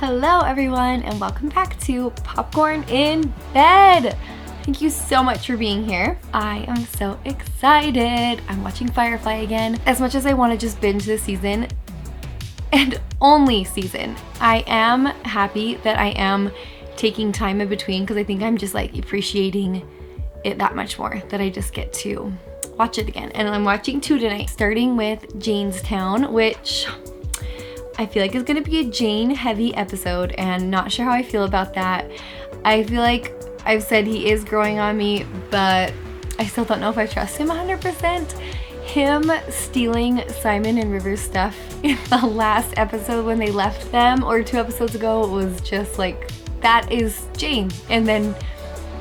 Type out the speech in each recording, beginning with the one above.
Hello everyone and welcome back to Popcorn in Bed. Thank you so much for being here. I am so excited. I'm watching Firefly again. As much as I want to just binge this season, and only season, I am happy that I am taking time in between because I think I'm just like appreciating it that much more that I just get to watch it again. And I'm watching two tonight, starting with Janestown, which I feel like is gonna be a Jane heavy episode and not sure how I feel about that. I feel like I've said he is growing on me, but I still don't know if I trust him 100%. Him stealing Simon and River's stuff in the last episode when they left them, or 2 episodes ago, was just like, that is Jane. And then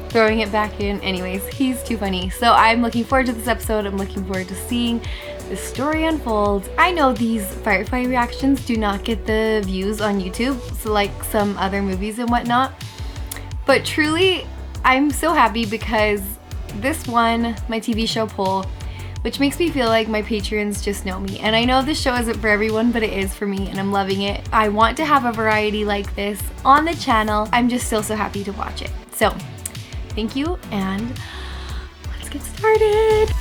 throwing it back in. Anyways, he's too funny. So I'm looking forward to this episode. I'm looking forward to seeing the story unfolds. I know these Firefly reactions do not get the views on YouTube, so like some other movies and whatnot. But truly, I'm so happy because this won my TV show poll, which makes me feel like my patrons just know me. And I know this show isn't for everyone, but it is for me and I'm loving it. I want to have a variety like this on the channel. I'm just still so happy to watch it. So thank you and let's get started.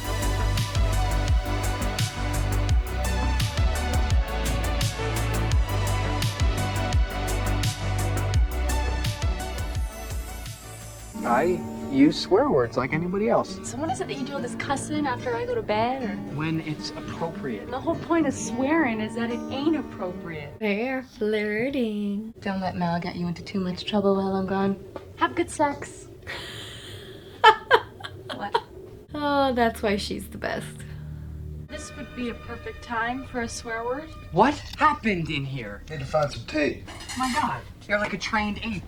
I use swear words like anybody else. So when is it that you do all this cussing after I go to bed? Or When it's appropriate. the whole point of swearing is that it ain't appropriate. They're flirting. Don't let Mal get you into too much trouble while I'm gone. Have good sex. What? Oh, that's why she's the best. This would be a perfect time for a swear word. What happened in here? Need to find some tea. My God, you're like a trained ape.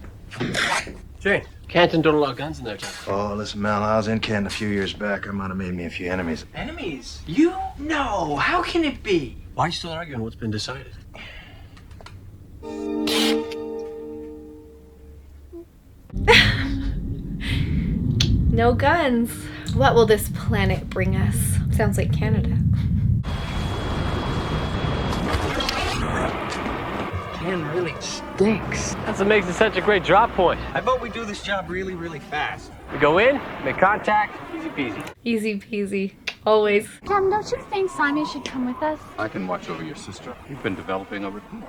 Jane, Canton don't allow guns in their town. Oh, listen, Mal, I was in Canton a few years back. I might have made me a few enemies. Enemies? You? No, how can it be? Why are you still arguing what's been decided? No guns. What will this planet bring us? Sounds like Canada. Ken really stinks. That's what makes it such a great drop point. I vote we do this job really, really fast. We go in, make contact, easy peasy. Easy peasy. Always. Cam, don't you think Simon should come with us? I can watch over your sister. You've been developing a rapport.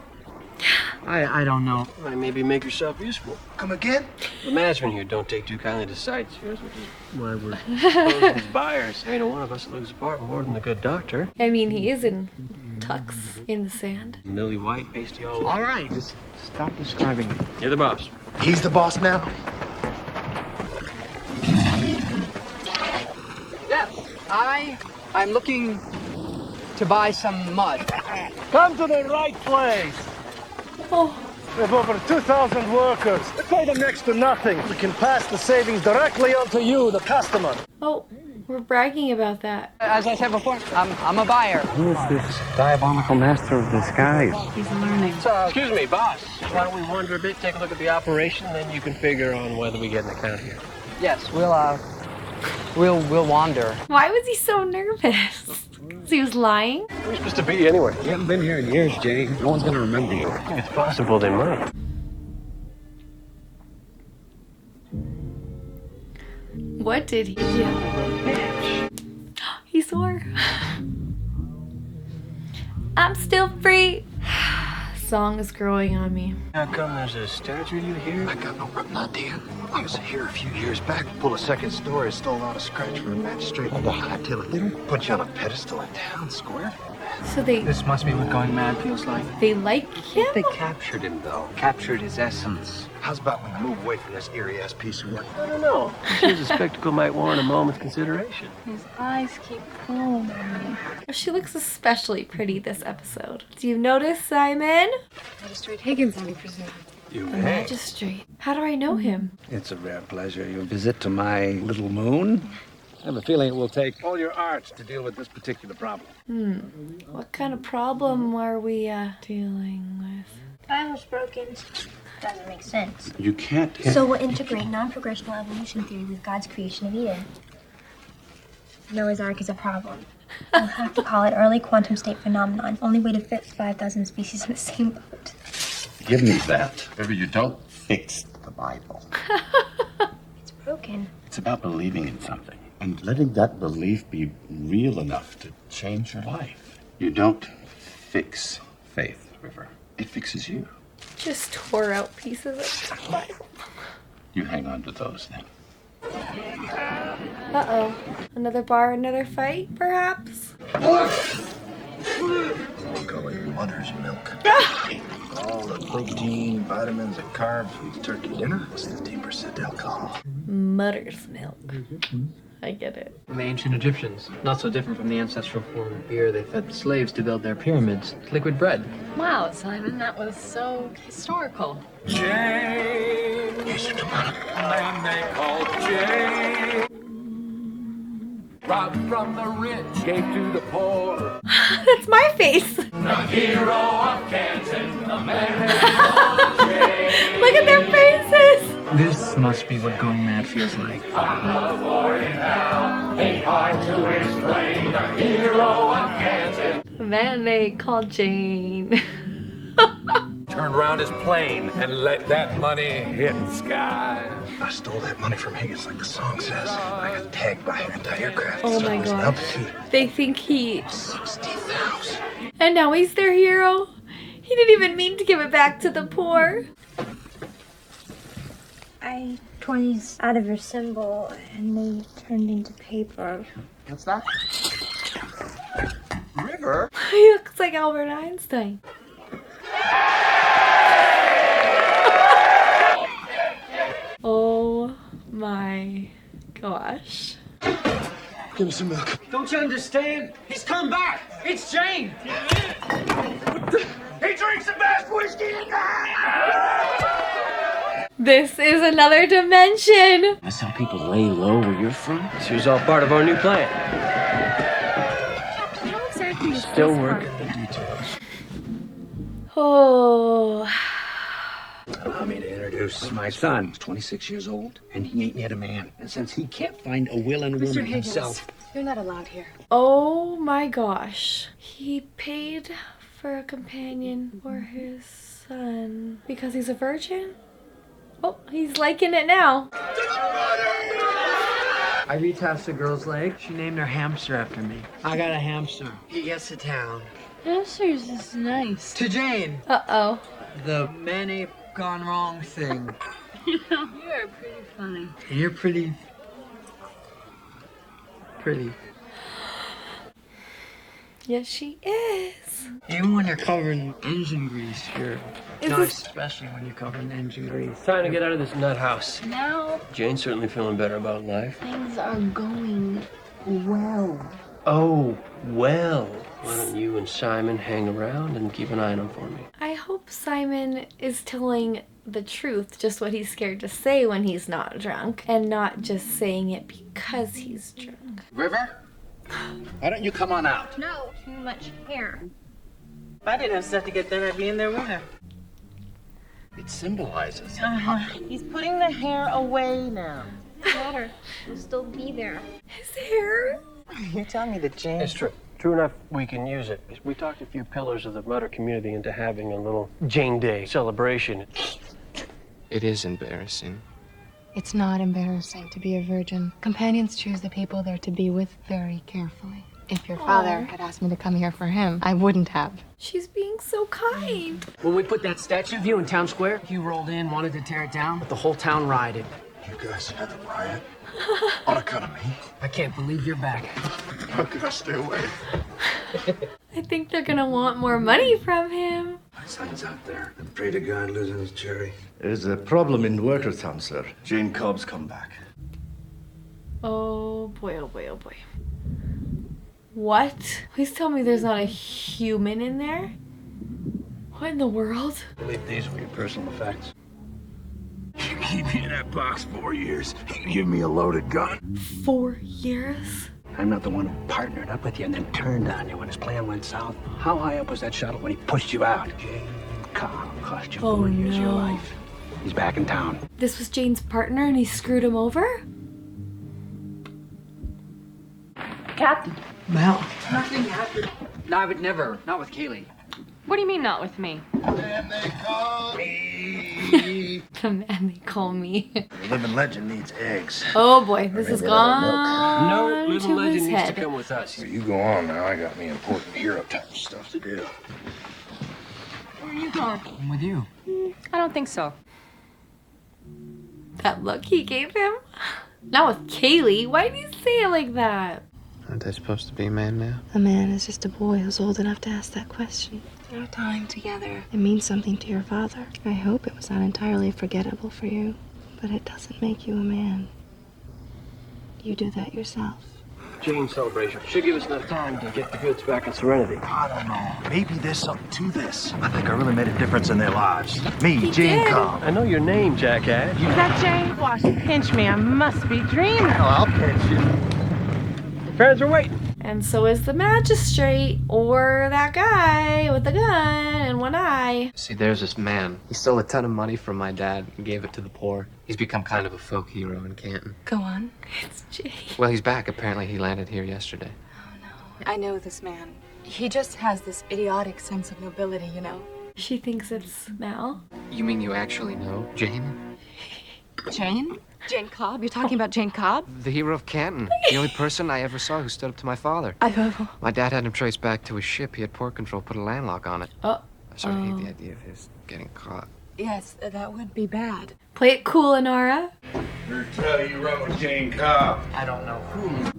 I don't know. Might maybe make yourself useful. Come again? The management here don't take too kindly to sightseers, which is why we're opposed as buyers. Ain't one of us lose apart more than a good doctor. I mean, he is in tux in the sand. Millie white, pasty all over. All right, just stop describing me. You're the boss. He's the boss now? Yes, I'm looking to buy some mud. Come to the right place. Oh, We have over 2,000 workers. We pay them next to nothing. We can pass the savings directly on to you, the customer. oh, we're bragging about that. As I said before, I'm a buyer. Who is this diabolical master of disguise? He's learning. Excuse me, boss. Why don't we wander a bit, take a look at the operation, and then you can figure on whether we get an account here. Yes, we'll wander. Why was he so nervous? 'Cause he was lying? We're supposed to be anywhere. You haven't been here in years, Jay. No one's gonna remember you. I think it's possible they might. What did he do? He swore. I'm still free. Song is growing on me. How come there's a statue of you here? I got no rotten idea. I was here a few years back. Pull a second story, stole out a scratch from a magistrate. The hightail it. They don't put you on a pedestal in town square. So they This must be what going mad feels like. like him? They captured him, though. Captured his essence. How's about we move away from this eerie-ass piece of work? I don't know. Seems a spectacle might warrant a moment's consideration. His eyes keep pulling on me. She looks especially pretty this episode. Do you notice, Simon? Magistrate Higgins, I presume. You The magistrate. How do I know him? It's a rare pleasure. Your visit to my little moon. I have a feeling it will take all your art to deal with this particular problem. What kind of problem are we dealing with? I was broken. Doesn't make sense. You can't. So we'll integrate non-progressional evolution theory with God's creation of Eden. Noah's Ark is a problem. We'll have to call it early quantum state phenomenon. Only way to fit 5,000 species in the same boat. Give me that. River, you don't fix the Bible. It's broken. It's about believing in something and letting that belief be real enough to change your life. You don't fix faith, River. It fixes you. Just tore out pieces of the Bible. You hang on to those then. Uh-oh. Another bar, another fight, perhaps? We'll call it mother's milk. All the protein, vitamins, and carbs from the turkey dinner. It's 15% alcohol. Mother's milk. I get it. The ancient Egyptians, not so different from the ancestral form of beer they fed slaves to build their pyramids. Liquid bread. Wow, Simon, that was so historical. Here's your tomato. Man they called Jane. Robbed from the rich, gave to the poor. That's my face. The hero of Canton, the man they called Jane. Look at their faces. This must be what going mad feels like. The war in hell, ain't hard to explain. The hero of Canton. The man they call Jane. Turned around his plane and let that money hit the sky. I stole that money from Higgins, like the song says. I got tagged by an anti-aircraft. Oh my Losing gosh. altitude. They think he... 60,000. And now he's their hero. He didn't even mean to give it back to the poor. I tore these out of your symbol and they turned into paper. What's that? River? He looks like Albert Einstein. Oh my gosh. Give me some milk. Don't you understand? He's come back! It's Jane! He drinks the best whiskey in This is another dimension. That's how people lay low where you're from. This was all part of our new plan. How exactly is Still this working part? the details. Oh. Allow me to introduce my son. He's 26 years old, and he ain't yet a man. And since he can't find a willing woman himself... You're not allowed here. Oh my gosh. He paid for a companion for his son because he's a virgin? Oh, he's liking it now. I retouched a girl's leg. She named her hamster after me. I got a hamster. He gets to town. Hamsters is nice. To Jane. Uh-oh. The man-ape gone wrong thing. You're pretty funny. You're pretty. Yes, she is. Even when you're covered in engine grease, you're Is not this- especially when you're covered in engine grease. Time to get out of this nut house. Now Jane's certainly feeling better about life. things are going well. Oh, well. Why don't you and Simon hang around and keep an eye on him for me? I hope Simon is telling the truth, just what he's scared to say when he's not drunk, and not just saying it because he's drunk. River? Why don't you come on out? No, too much hair. If I didn't have stuff to get done, I'd be in there with her. It symbolizes. He's putting the hair away now. Water will still be there. His hair? You're telling me that Jane... It's true. True enough, we can use it. We talked a few pillars of the Mutter community into having a little Jane Day celebration. It is embarrassing. It's not embarrassing to be a virgin. Companions choose the people they're to be with very carefully. If your father had asked me to come here for him, I wouldn't have. She's being so kind. When we put that statue of you in town square, you rolled in, wanted to tear it down, but the whole town rioted. You guys had a riot? On account of me? I can't believe you're back. How could I stay away? I think they're gonna want more money from him. My son's out there. I pray to God losing his cherry. There's a problem in Workertown, sir. Jane Cobb's come back. Oh boy, oh boy, oh boy. What? Please tell me there's not a human in there? What in the world? I believe these were your personal effects. You keep me in that box 4 years. You give me a loaded gun. 4 years? I'm not the one who partnered up with you and then turned on you when his plan went south. How high up was that shuttle when he pushed you out? Jane Cobb cost you 4 years of your life. He's back in town. This was Jane's partner and he screwed him over? Captain. Mel. Nothing happened. No, I would never. Not with Kaylee. What do you mean, not with me? The man they call me. The man they call me. The living legend needs eggs. Oh boy, this has Maybe another milk. gone No, to living legend his needs to head. come with us. You go on now. I got me important hero type stuff to do. Where are you going? I'm with you. I don't think so. That look he gave him? Not with Kaylee. Why did you say it like that? Aren't they supposed to be a man now? A man is just a boy who's old enough to ask that question. Our time together, it means something to your father. I hope it was not entirely forgettable for you, but it doesn't make you a man. You do that yourself. Jane's celebration should give us enough time to get the goods back in Serenity. I don't know. Maybe there's something to this. I think I really made a difference in their lives. Me, Jane Cobb. I know your name, jackass. Is that Jane? Wash, pinch me. I must be dreaming. Oh, I'll pinch you. Your parents are waiting. And so is the magistrate, or that guy with the gun and one eye. See, there's this man. He stole a ton of money from my dad and gave it to the poor. He's become kind of a folk hero in Canton. Go on. It's Jay. Well, he's back. Apparently, he landed here yesterday. I know this man. He just has this idiotic sense of nobility, you know. She thinks it's Mal. You mean you actually know Jane? Jane? Jane Cobb? You're talking about Jane Cobb? The hero of Canton. The only person I ever saw who stood up to my father. My dad had him traced back to his ship. He had port control, put a landlock on it. Oh. I sort of hate the idea of his getting caught. Yes, that would be bad. Play it cool, Inara. Who tell you run with Jane Cobb? I don't know who.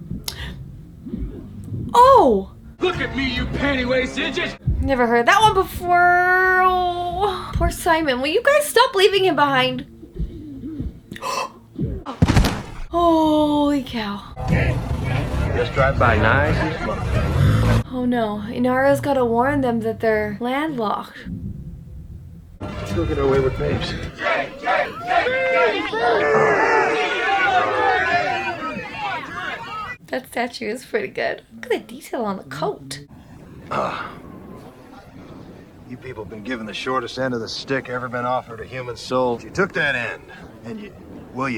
Oh! Look at me, you panty-waist idiot! Never heard that one before. Oh, poor Simon. Will you guys stop leaving him behind? Holy cow. Just drive by nice and slow. Oh no. Inara's gotta warn them that they're landlocked. Let's go get our wayward babes. That statue is pretty good. Look at the detail on the coat. You people have been given the shortest end of the stick ever been offered a human soul. You took that end, and you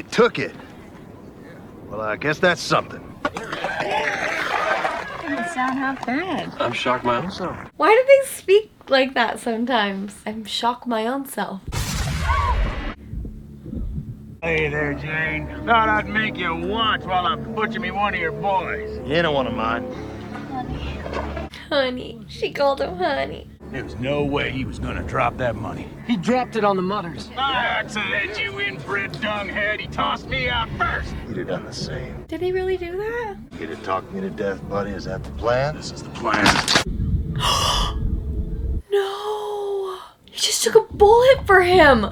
took it. Well, I guess that's something. Doesn't sound half bad. I'm shocked my own self. Why do they speak like that sometimes? I'm shocked my own self. Hey there, Jane. Thought I'd make you watch while I butcher me one of your boys. You ain't one of mine. Honey. She called him honey. There was no way he was gonna drop that money. He dropped it on the mothers. To let you inbred dunghead, he tossed me out first. He'd have done the same. Did he really do that? He'd have talked me to death, buddy. Is that the plan? This is the plan. No. He just took a bullet for him.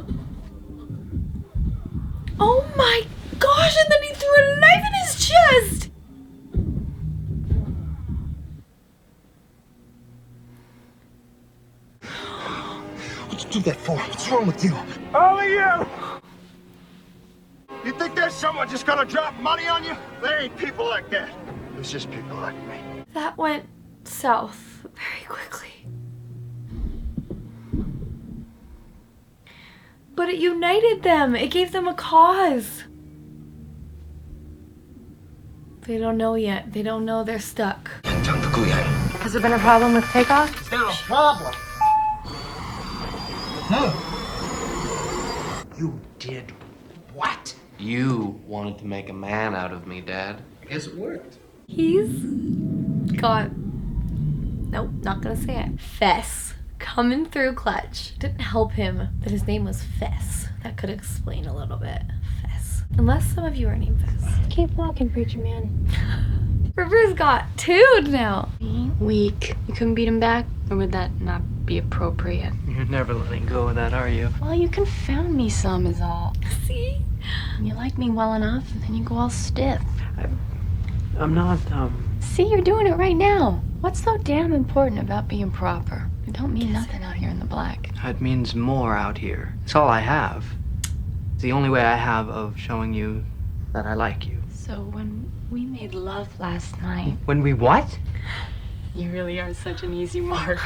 Oh my gosh, and then he threw a knife in his chest. What'd you do that for? What's wrong with you? All of you! You think there's someone just gonna drop money on you? There ain't people like that. There's just people like me. That went south very quickly. But it united them. It gave them a cause. They don't know yet. They don't know they're stuck. Has there been a problem with takeoff? Is there a problem? No. You did what? You wanted to make a man out of me, Dad. I guess it worked. He's got, nope, not gonna say it. Fess coming through clutch. Didn't help him that his name was Fess. That could explain a little bit. Fess. Unless some of you are named Fess. Keep walking, preacher man. River's got two now. Weak. You couldn't beat him back? Or would that not be appropriate? You're never letting go of that, are you? Well, you confound me some is all. See? You like me well enough, and then you go all stiff. I'm not, See, you're doing it right now. What's so damn important about being proper? It don't mean nothing out here in the black. It means more out here. It's all I have. It's the only way I have of showing you that I like you. So when we made love last night... When we what? You really are such an easy mark.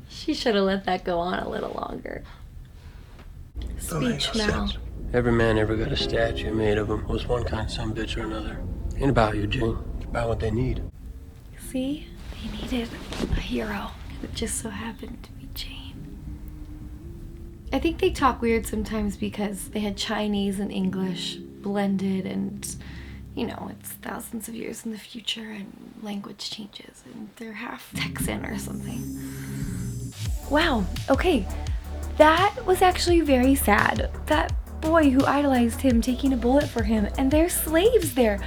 She should have let that go on a little longer. Speech now. Every man ever got a statue made of him was one kind of some bitch or another. Ain't about you, Jane. It's about what they need. See? They needed a hero. It just so happened to be Jane. I think they talk weird sometimes because they had Chinese and English blended, and you know, it's thousands of years in the future and language changes and they're half Texan or something. Wow, okay. That was actually very sad. That boy who idolized him taking a bullet for him, and they're slaves there.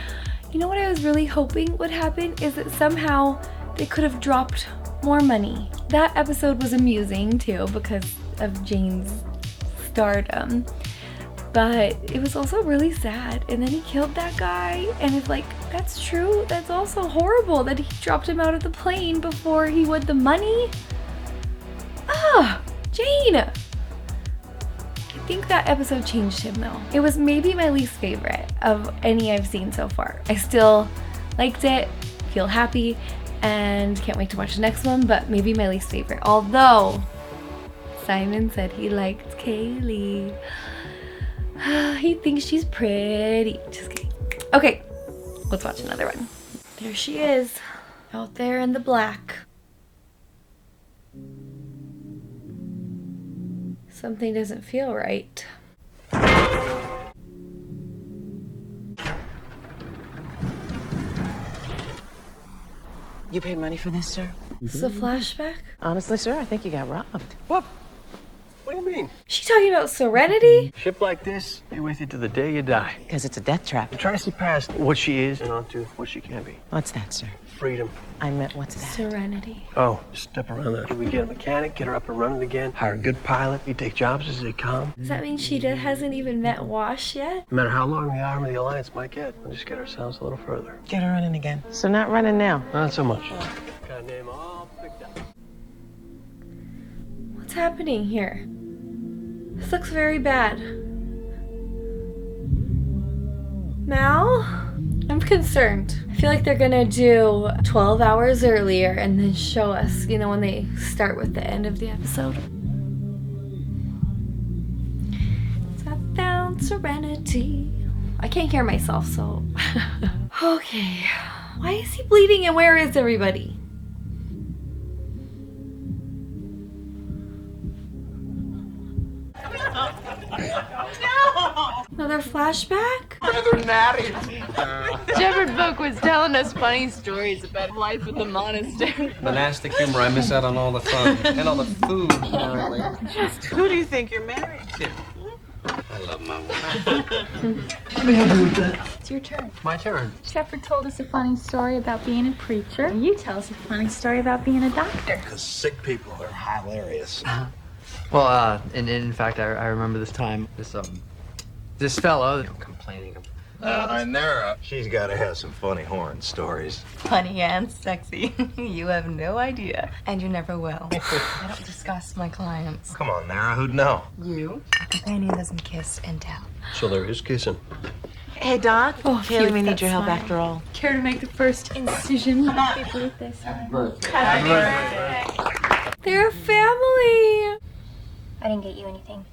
You know what I was really hoping would happen is that somehow they could have dropped more money. That episode was amusing too because of Jane's stardom, but it was also really sad. And then he killed that guy, and if like that's true, that's also horrible that he dropped him out of the plane before he won the money. Ah, Jane! I think that episode changed him though. It was maybe my least favorite of any I've seen so far. I still liked it, feel happy, and can't wait to watch the next one, but maybe my least favorite. Although Simon said he liked Kaylee. He thinks she's pretty. Just kidding. Okay, let's watch another one. There she is, out there in the black. Something doesn't feel right. You paid money for this, sir? Is this a flashback? Honestly, sir, I think you got robbed. What? What do you mean? She talking about Serenity? A ship like this, be with you to the day you die. Because it's a death trap. You try to see past what she is and onto what she can be. What's that, sir? Freedom. I meant, what's that? Serenity. Oh, step around that. We get a mechanic, get her up and running again, hire a good pilot, we take jobs as they come. Does that mean she hasn't even met Wash yet? No matter how long the arm of the Alliance might get, we'll just get ourselves a little further. Get her running again. So not running now? Not so much. Got a name all picked up. What's happening here? This looks very bad. Mal? I'm concerned. I feel like they're gonna do 12 hours earlier and then show us, you know, when they start with the end of the episode. So I found Serenity. I can't hear myself, so. Okay. Why is he bleeding and where is everybody? Another flashback? Rather natty. Shepherd Book was telling us funny stories about life at the monastery. Monastic humor, I miss out on all the fun. And all the food, apparently. Who do you think you're married to? I love my wife. It's your turn. My turn. Shepherd told us a funny story about being a preacher. And you tell us a funny story about being a doctor. Because sick people are hilarious. Well, in fact, I remember this time, this fellow complaining. And there, she's got to have some funny horn stories. Funny and sexy. You have no idea. And you never will. I don't discuss my clients. Come on, Nara, who'd know? You? A companion doesn't kiss and tell. So there is kissing. Hey, Doc. Oh, Kaylee, we need your help after all. Care to make the first incision? Happy birthday, son. Happy birthday. They're a family. I didn't get you anything.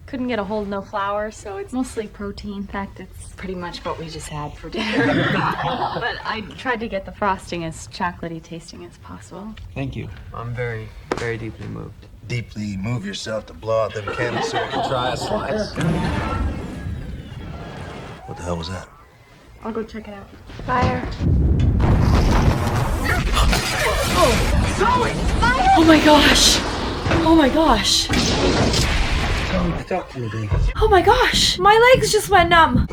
Couldn't get a hold of no flour, so it's mostly protein. In fact, it's Pretty much what we just had for dinner. but I tried to get the frosting as chocolatey tasting as possible. Thank you. I'm very, very deeply moved. Deeply move yourself to blow out them candles so we can try a slice. What the hell was that? I'll go check it out. Fire. Oh my gosh. Oh my gosh. Talk to me, baby. Oh my gosh. My legs just went numb.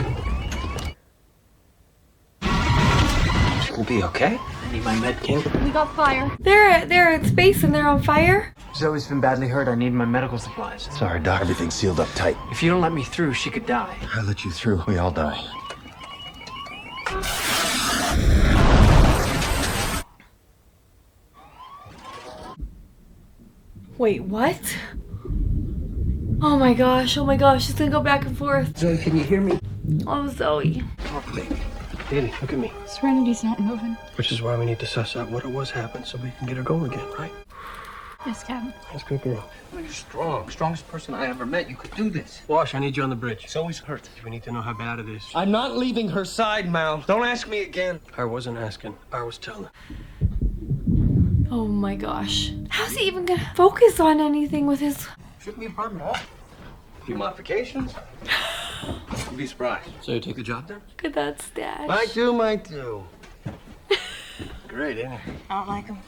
We'll be okay. I need my med kit. We got fire. They're in space and they're on fire. Zoe's been badly hurt. I need my medical supplies. Sorry, Doc. Everything's sealed up tight. If you don't let me through, she could die. I let you through. We all die. Wait, what? Oh my gosh, she's gonna go back and forth. Zoe, can you hear me? Oh, Zoe. Talk to me. Danny, look at me. Serenity's not moving. Which is why we need to suss out what it was happened so we can get her going again, right? Yes, Captain. That's good girl. You're strong. Strongest person I ever met. You could do this. Wash, I need you on the bridge. Zoe's hurt. We need to know how bad it is. I'm not leaving her side, Mal. Don't ask me again. I wasn't asking. I was telling. Oh my gosh. How's he even gonna focus on anything with his... Shouldn't be a problem at all. A few modifications. You'd be surprised. So you take the job then? Look at that stash. Might do. Great, ain't it? I don't like him.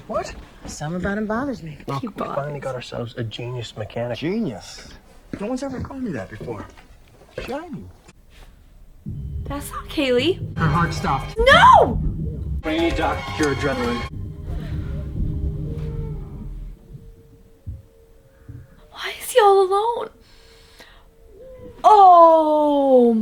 What? Something about him bothers me. Look, we finally got ourselves a genius mechanic. Genius? No one's ever called me that before. Shiny. That's not Kaylee. Her heart stopped. No! What do you need, Doc? Cure adrenaline. Why is he all alone? Oh!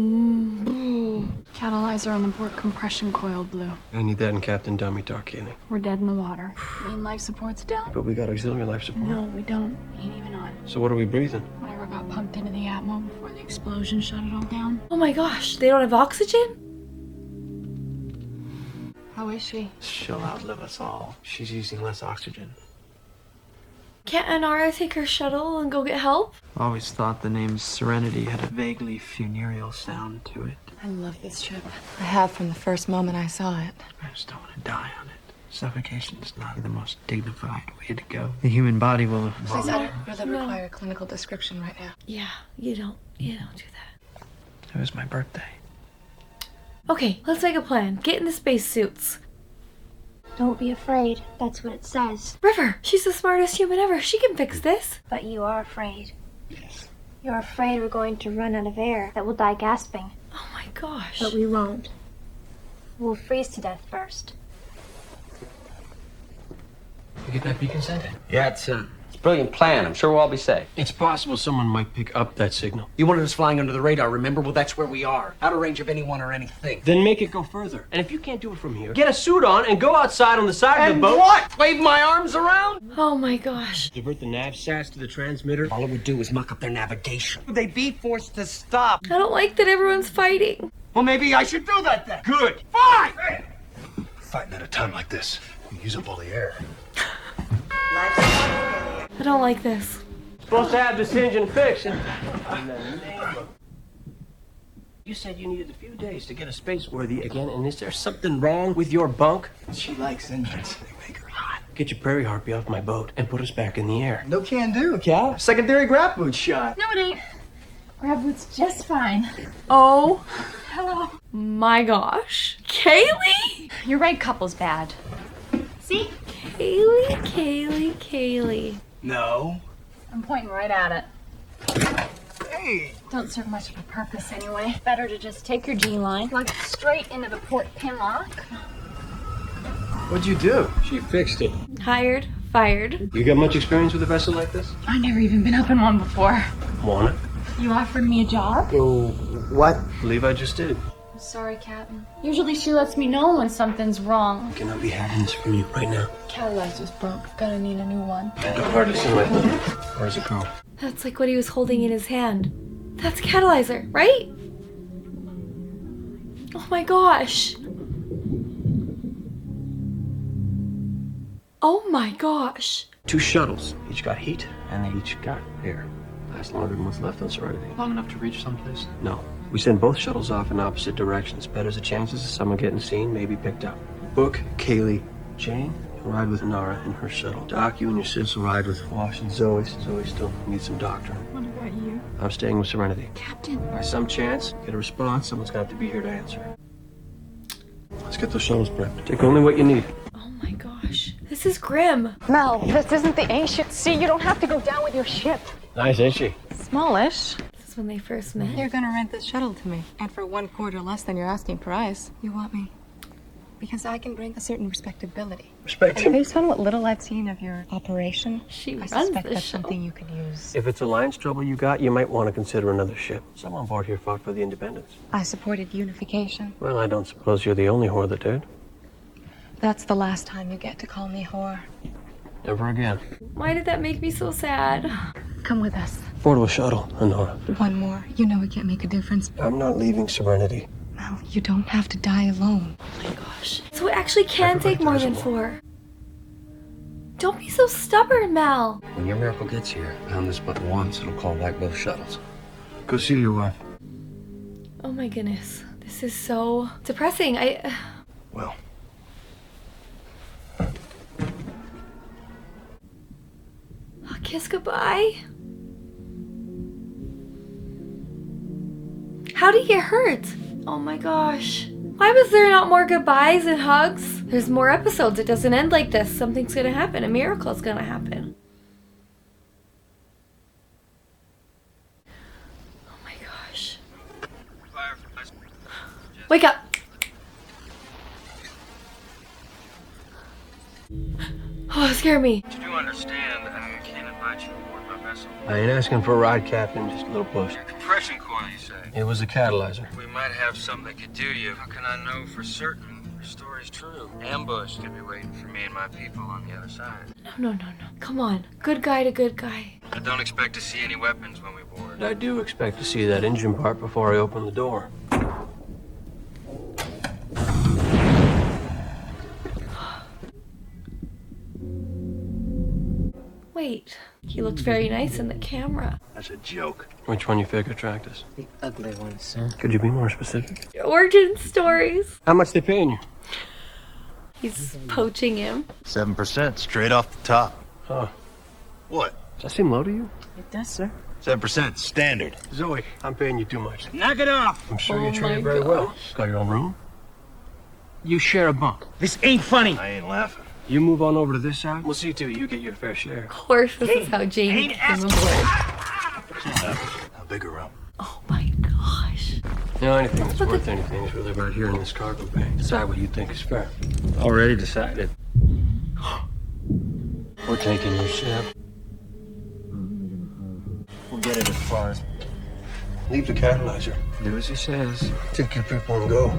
Catalyzer on the port compression coil blew. I need that in Captain Dummy, Doc Kaylee. We're dead in the water. Main life support's down. But we got auxiliary life support. No, we don't. Ain't even on. So what are we breathing? Whatever got pumped into the Atmo before the explosion shut it all down. Oh my gosh, they don't have oxygen? How is she? She'll outlive us all. She's using less oxygen. Can't Anara take her shuttle and go get help? Always thought the name Serenity had a vaguely funereal sound to it. I love this ship. I have from the first moment I saw it. I just don't want to die on it. Suffocation's not the most dignified way to go. The human body will... Please, I don't really require a clinical description right now. Yeah, you don't do that. It was my birthday. Okay, let's make a plan. Get in the spacesuits. Don't be afraid. That's what it says. River, she's the smartest human ever. She can fix this. But you are afraid. Yes. You're afraid we're going to run out of air, that we'll die gasping. Oh my gosh. But we won't. We'll freeze to death first. You get that beacon sent? Yeah, it's a brilliant plan. I'm sure we'll all be safe. It's possible someone might pick up that signal. You wanted us flying under the radar, remember? Well, that's where we are. Out of range of anyone or anything. Then make it go further. And if you can't do it from here, get a suit on and go outside on the side of the boat. What? Wave my arms around? Oh my gosh. Divert the nav sats to the transmitter. All it would do is muck up their navigation. They'd be forced to stop. I don't like that everyone's fighting. Well, maybe I should do that then. Good. Fine! Hey. Fighting at a time like this, you use up all the air. I don't like this. Supposed to have this engine fixed. You said you needed a few days to get a space-worthy again, and is there something wrong with your bunk? She likes engines. They make her hot. Get your prairie harpy off my boat and put us back in the air. No can do, Cal. Secondary grab boot shot. No, it ain't. Grab boot's just fine. Oh Hello. my gosh. Kaylee? Your right couple's bad. See? Kaylee. No. I'm pointing right at it. Hey. Don't serve much of a purpose anyway. Better to just take your G-line, plug it straight into the port pin lock. What'd you do? She fixed it. Hired, fired. You got much experience with a vessel like this? I've never even been up in one before. Want it? You offered me a job? Oh, what? Believe I just did. I'm sorry, Captain. Usually she lets me know when something's wrong. I cannot be having this from you right now. Catalyzer's broke. Gonna need a new one. I don't hardly see my thing. Where's it go? That's like what he was holding in his hand. That's catalyzer, right? Oh my gosh. Oh my gosh. 2 shuttles. Each got heat, and they each got air. Lasts longer than what's left on Serenity. Long enough to reach someplace? No. We send both shuttles off in opposite directions. Betters the chances of someone getting seen, maybe picked up. Book, Kaylee, Jane, you'll ride with Nara in her shuttle. Doc, you and your sis will ride with Wash and Zoe. Zoe still needs some doctoring. What about you? I'm staying with Serenity. Captain. By some chance, get a response, someone's got to be here to answer. Let's get those shuttles prepped. Take only what you need. Oh my gosh. This is grim. Mel, this isn't the ancient sea. You don't have to go down with your ship. Nice, ain't she? Smallish. This is when they first met. You're gonna rent this shuttle to me, and for 1/4 less than your asking price. You want me? Because I can bring a certain respectability. Respect. And based on what little I've seen of your operation, She I runs suspect this that's show. something you could use. If it's alliance trouble you got, you might want to consider another ship. Some on board here fought for the independence. I supported unification. Well, I don't suppose you're the only whore that did. That's the last time you get to call me whore. Never again. Why did that make me so sad? Come with us. Board of a shuttle, Honora. One more. You know it can't make a difference. I'm not leaving Serenity. Well, you don't have to die alone. Oh my gosh. So it actually can take more than 4. Don't be so stubborn, Mal. When your miracle gets here, pound this button once, it'll call back both shuttles. Go see your wife. Oh my goodness. This is so depressing. Well. kiss goodbye? How did he get hurt? Oh my gosh. Why was there not more goodbyes and hugs? There's more episodes. It doesn't end like this. Something's gonna happen. A miracle's gonna happen. Oh my gosh. Wake up. Oh, it scared me. You do understand that I can't invite you aboard my vessel. I ain't asking for a ride, Captain, just a little push. Your compression coil, you say? It was a catalyzer. We might have something that could do you. How can I know for certain your story's true? Ambush could be waiting for me and my people on the other side. No. Come on. Good guy to good guy. I don't expect to see any weapons when we board. I do expect to see that engine part before I open the door. Wait, he looked very nice in the camera. That's a joke. Which one you figure attract us? The ugly one, sir. Could you be more specific? Origin stories. How much they paying you? He's poaching him. 7% straight off the top. Huh. What? Does that seem low to you? It does, sir. 7% standard. Zoe, I'm paying you too much. Knock it off. I'm sure you're treated very well. Got your own room? You share a bunk. This ain't funny. I ain't laughing. You move on over to this side. We'll see to it you get your fair share. Of course, this is how Jamie came aboard. How big a room? Oh my gosh. You know, anything that's worth anything is really right here in this cargo bay. Decide what you think is fair. Already decided. We're taking your ship. We'll get it as far as... Leave the catalyzer. Do as he says. Take your people and go.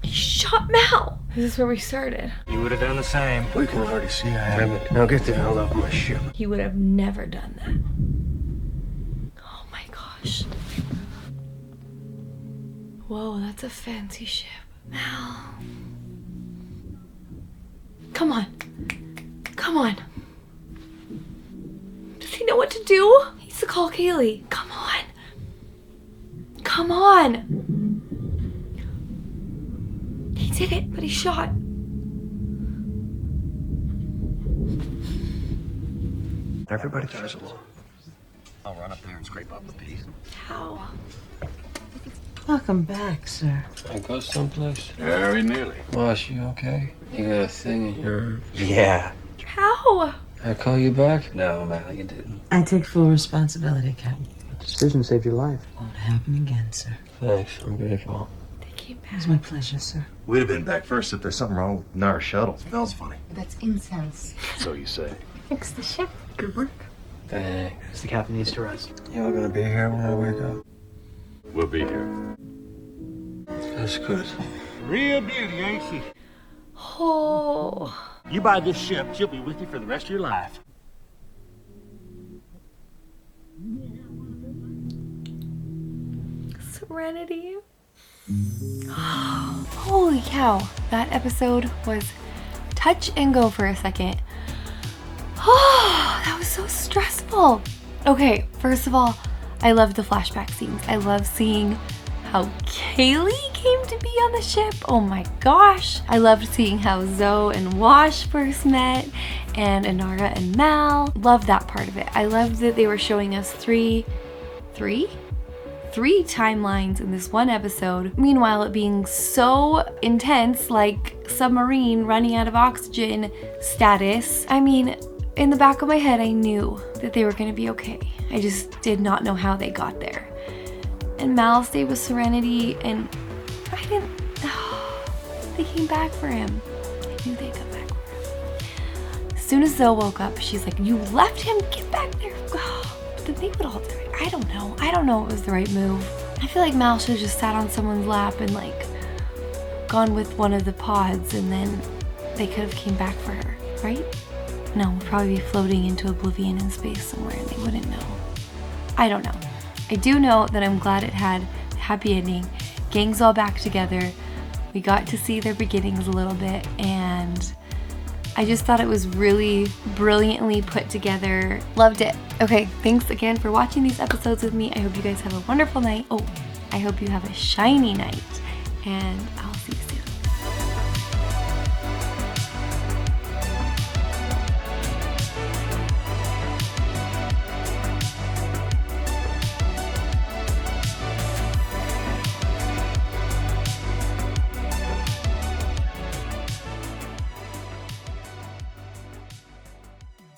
He shot Mal. This is where we started. You would have done the same. We can already see I have it. Now get the hell off my ship. He would have never done that. Oh my gosh. Whoa, that's a fancy ship. Mal. Come on. Come on. Does he know what to do? He needs to call Kaylee. Come on. Come on. He did it, but he shot. Everybody dies alone. I'll run up there and scrape up the piece. How? Welcome back, sir. I go someplace? Very nearly. Boss, you okay? You got a thing in your... Yeah. How? I call you back? No, man, you didn't. I take full responsibility, Captain. The decision saved your life. Won't happen again, sir. Thanks, I'm grateful. They came back. It was my pleasure, sir. We'd have been back first if there's something wrong with our shuttle. Smells funny. That's incense. So you say. Fix the ship. Good work. Thanks. The captain needs to rest. You all gonna be here when I wake up? We'll be here. That's good. Real beauty, ain't she? Oh. You buy this ship, she'll be with you for the rest of your life. Serenity. Holy cow. That episode was touch and go for a second. Oh, that was so stressful. Okay, first of all, I love the flashback scenes. I love seeing how Kaylee came to be on the ship. Oh my gosh. I loved seeing how Zoe and Wash first met, and Inara and Mal. Love that part of it. I loved that they were showing us three timelines in this one episode. Meanwhile, it being so intense, like submarine running out of oxygen status. I mean, in the back of my head, I knew that they were gonna be okay. I just did not know how they got there. And Mal stayed with Serenity, and I didn't, they came back for him. I knew they'd come back for him. As soon as Zoe woke up, she's like, you left him, get back there. But then they would all do it. I don't know. I don't know it was the right move. I feel like Mal should have just sat on someone's lap and like gone with one of the pods, and then they could have came back for her, right? No, we'd probably be floating into oblivion in space somewhere and they wouldn't know. I don't know. I do know that I'm glad it had a happy ending. Gang's all back together. We got to see their beginnings a little bit, and I just thought it was really brilliantly put together. Loved it. Okay, thanks again for watching these episodes with me. I hope you guys have a wonderful night. Oh, I hope you have a shiny night, and I'll see you soon.